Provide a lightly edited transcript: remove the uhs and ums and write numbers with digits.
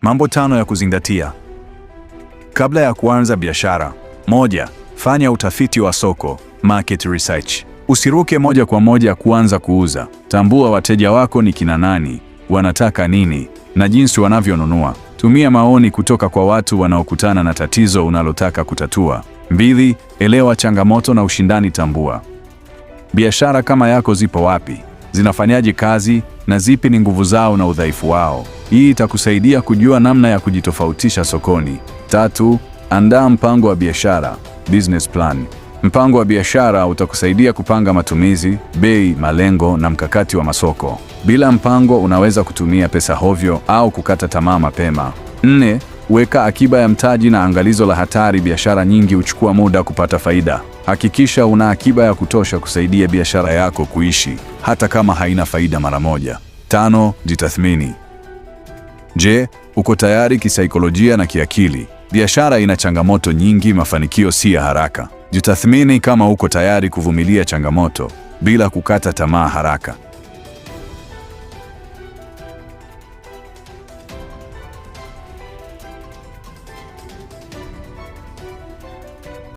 Mambo 5 ya kuzingatia kabla ya kuanza biashara. 1. Fanya utafiti wa soko, market research. Usiruke moja kwa moja kuanza kuuza. Tambua wateja wako ni kina nani, wanataka nini na jinsi wanavyonunua. Tumia maoni kutoka kwa watu wanaokutana na tatizo unalotaka kutatua. 2. Elewa changamoto na ushindani. Tambua biashara kama yako zipo wapi, zinafanyaje kazi na zipi ni nguvu zao na udhaifu wao. Hii itakusaidia kujua namna ya kujitofautisha sokoni. 3. Andaa mpango wa biashara, business plan. Mpango wa biashara utakusaidia kupanga matumizi, bei, malengo na mkakati wa masoko. Bila mpango unaweza kutumia pesa hovyo au kukata tamaa mapema. 4. Weka akiba ya mtaji na angalizo la hatari. Biashara nyingi huchukua muda kupata faida. Hakikisha una akiba ya kutosha kusaidia biashara yako kuishi hata kama haina faida mara moja. 5. Jitathmini. Je, uko tayari kisaikolojia na kiakili? Biashara ina changamoto nyingi, mafanikio si ya haraka. Jitathmini kama uko tayari kuvumilia changamoto bila kukata tamaa haraka.